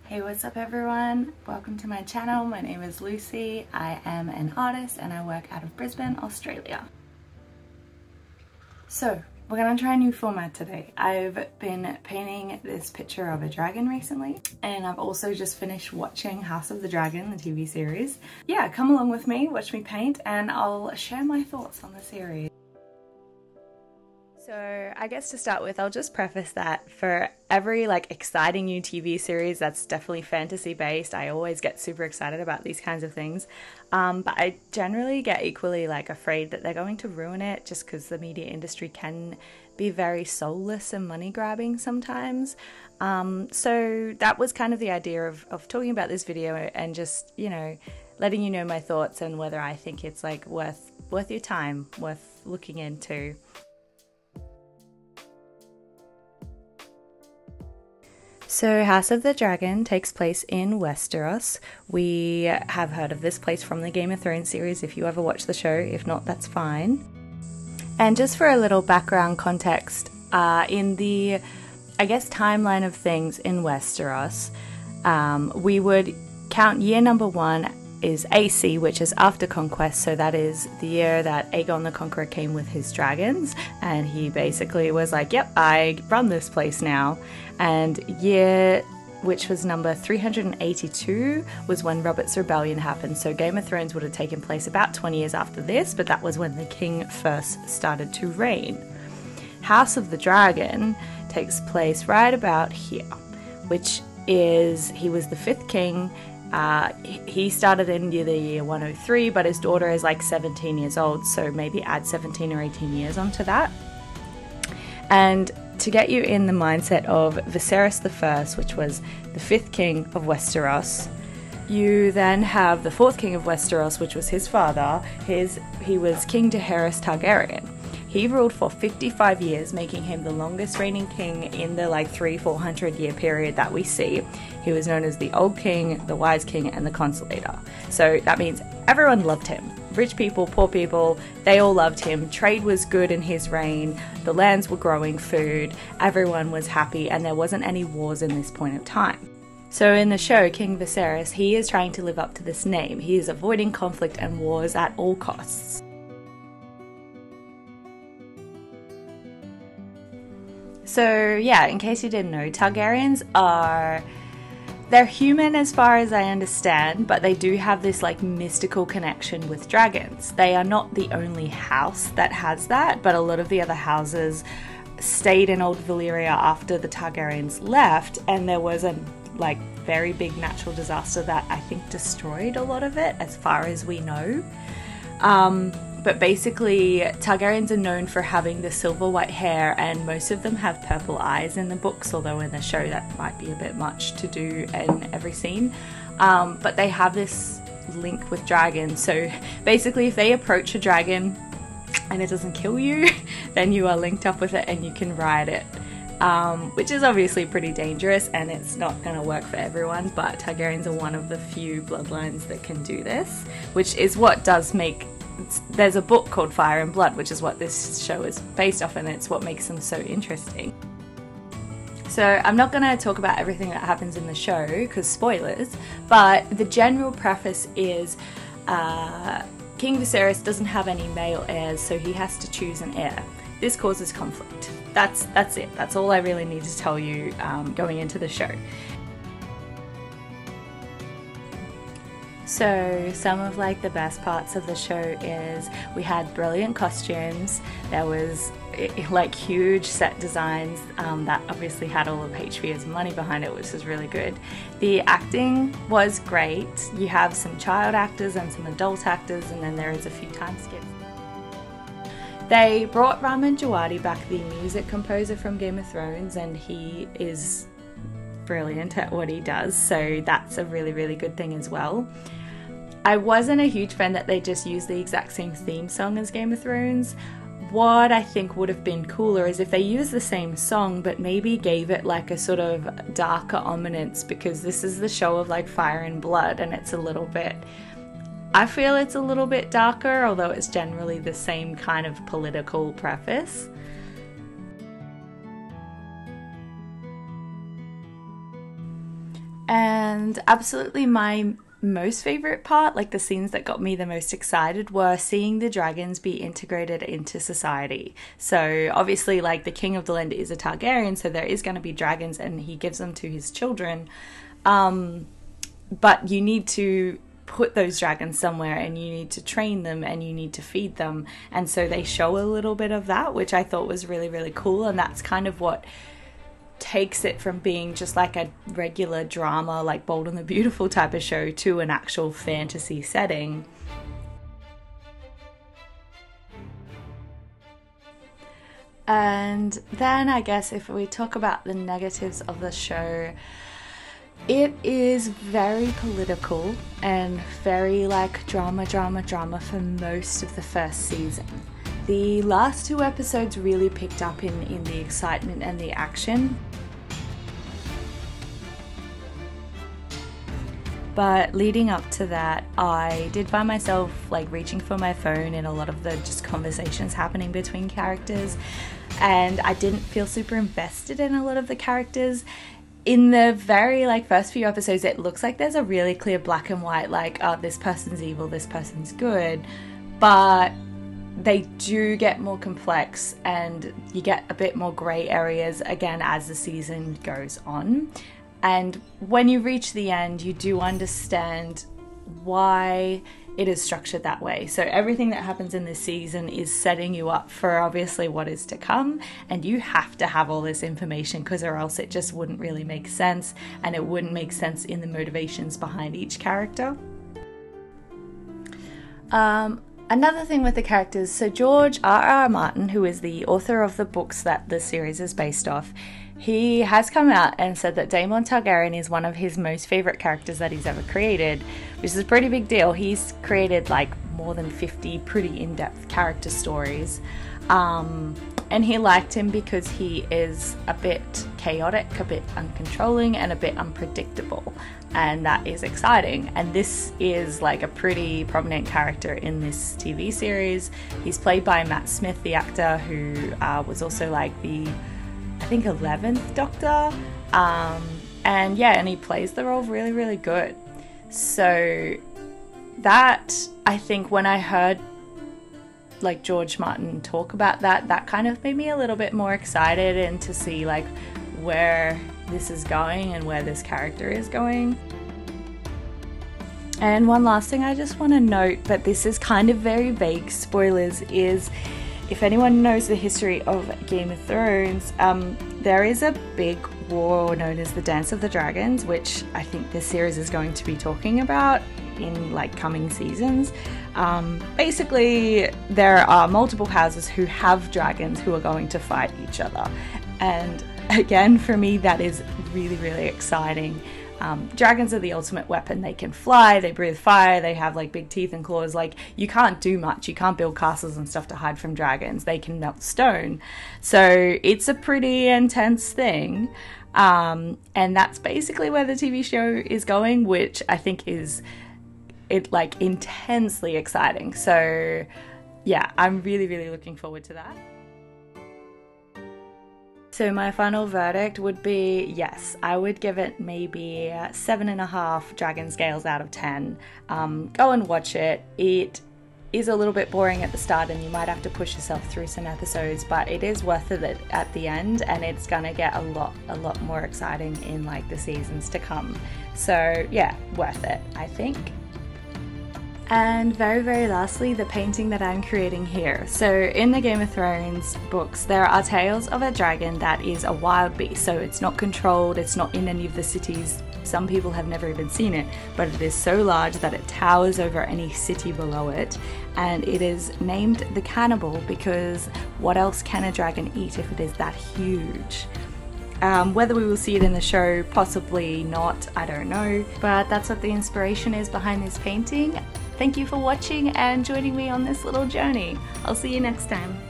Hey, what's up everyone? Welcome to my channel. My name is Lucy. I am an artist and I work out of Brisbane, Australia. So, we're gonna try a new format today. I've been painting this picture of a dragon recently, and I've also just finished watching House of the Dragon, the TV series. Yeah, come along with me, watch me paint, and I'll share my thoughts on the series. So I guess to start with, I'll just preface that for every exciting new TV series that's definitely fantasy based, I always get super excited about these kinds of things. But I generally get equally afraid that they're going to ruin it, just because the media industry can be very soulless and money grabbing sometimes. So that was kind of the idea of talking about this video and just, letting you know my thoughts and whether I think it's worth your time, worth looking into. So House of the Dragon takes place in Westeros. We have heard of this place from the Game of Thrones series if you ever watch the show. If not, that's fine. And just for a little background context, in the, timeline of things in Westeros, we would count year number 1 is AC, which is after conquest, so that is the year that Aegon the Conqueror came with his dragons, and he basically was like, yep, I run this place now. And year, which was number 382, was when Robert's Rebellion happened, so Game of Thrones would have taken place about 20 years after this, but that was when the king first started to reign. House of the Dragon takes place right about here, which is, he was the 5th king. He started in the year 103, but his daughter is 17 years old, so maybe add 17 or 18 years onto that. And to get you in the mindset of Viserys I, which was the 5th king of Westeros, you then have the 4th king of Westeros, which was his father. He was King Jaehaerys Targaryen. He ruled for 55 years, making him the longest reigning king in the 300-400 year period that we see. He was known as the Old King, the Wise King, and the Consolator. So that means everyone loved him. Rich people, poor people, they all loved him. Trade was good in his reign. The lands were growing food. Everyone was happy, and there wasn't any wars in this point of time. So in the show, King Viserys, he is trying to live up to this name. He is avoiding conflict and wars at all costs. So yeah, in case you didn't know, Targaryens they're human as far as I understand, but they do have this mystical connection with dragons. They are not the only house that has that, but a lot of the other houses stayed in Old Valyria after the Targaryens left, and there was a very big natural disaster that I think destroyed a lot of it, as far as we know. But basically, Targaryens are known for having the silver white hair, and most of them have purple eyes in the books, although in the show that might be a bit much to do in every scene. But they have this link with dragons, so basically if they approach a dragon and it doesn't kill you, then you are linked up with it and you can ride it. Which is obviously pretty dangerous, and it's not going to work for everyone, but Targaryens are one of the few bloodlines that can do this, which is what does make... There's a book called Fire and Blood, which is what this show is based off, and it's what makes them so interesting. So I'm not going to talk about everything that happens in the show, because spoilers, but the general preface is King Viserys doesn't have any male heirs, so he has to choose an heir. This causes conflict. That's it. That's all I really need to tell you going into the show. So some of the best parts of the show is we had brilliant costumes. There was huge set designs that obviously had all of HBO's money behind it, which is really good. The acting was great. You have some child actors and some adult actors, and then there is a few time skips. They brought Ramin Djawadi back, the music composer from Game of Thrones, and he is brilliant at what he does, so that's a really, really good thing as well. I wasn't a huge fan that they just used the exact same theme song as Game of Thrones. What I think would have been cooler is if they used the same song but maybe gave it a sort of darker ominence, because this is the show of Fire and Blood, and it's a little bit... I feel it's a little bit darker, although it's generally the same kind of political preface. And absolutely my most favorite part, like the scenes that got me the most excited, were seeing the dragons be integrated into society. So obviously, like, the king of the land is a Targaryen, so there is going to be dragons and he gives them to his children. But you need to put those dragons somewhere, and you need to train them, and you need to feed them. And so they show a little bit of that, which I thought was really, really cool. And that's kind of what takes it from being just like a regular drama, like Bold and the Beautiful type of show, to an actual fantasy setting. And then I guess if we talk about the negatives of the show, it is very political and very like drama for most of the first season. The last 2 episodes really picked up in the excitement and the action. But leading up to that, I did find myself like reaching for my phone in a lot of the just conversations happening between characters, and I didn't feel super invested in a lot of the characters. In the very like first few episodes, it looks like there's a really clear black and white, like, oh, this person's evil, this person's good, but they do get more complex and you get a bit more grey areas again as the season goes on. And when you reach the end, you do understand why it is structured that way. So everything that happens in this season is setting you up for obviously what is to come, and you have to have all this information, because or else it just wouldn't really make sense, and it wouldn't make sense in the motivations behind each character. Another thing with the characters, so George R.R. Martin, who is the author of the books that the series is based off, he has come out and said that Daemon Targaryen is one of his most favourite characters that he's ever created, which is a pretty big deal. He's created like more than 50 pretty in-depth character stories. And he liked him because he is a bit chaotic, a bit uncontrolling, and a bit unpredictable. And that is exciting. And this is like a pretty prominent character in this TV series. He's played by Matt Smith, the actor, who was also like the, I think, 11th Doctor. And yeah, and he plays the role really, really good. So that, I think, when I heard like George Martin talk about that kind of made me a little bit more excited, and to see like where this is going and where this character is going. And one last thing I just want to note, but this is kind of very vague spoilers, is if anyone knows the history of Game of Thrones, there is a big war known as the Dance of the Dragons, which I think this series is going to be talking about in like coming seasons. Basically, there are multiple houses who have dragons who are going to fight each other. And again, for me, that is really, really exciting. Dragons are the ultimate weapon. They can fly, they breathe fire, they have like big teeth and claws. Like, you can't do much. You can't build castles and stuff to hide from dragons. They can melt stone. So it's a pretty intense thing. And that's basically where the TV show is going, which I think is like intensely exciting. So yeah, I'm really, really looking forward to that. So my final verdict would be, yes, I would give it maybe 7.5 dragon scales out of 10. Go and watch it. It is a little bit boring at the start and you might have to push yourself through some episodes, but it is worth it at the end, and it's gonna get a lot more exciting in like the seasons to come. So yeah, worth it, I think. And very, very lastly, the painting that I'm creating here. So in the Game of Thrones books, there are tales of a dragon that is a wild beast. So it's not controlled, it's not in any of the cities. Some people have never even seen it, but it is so large that it towers over any city below it. And it is named the Cannibal because what else can a dragon eat if it is that huge? Whether we will see it in the show, possibly not, I don't know. But that's what the inspiration is behind this painting. Thank you for watching and joining me on this little journey. I'll see you next time.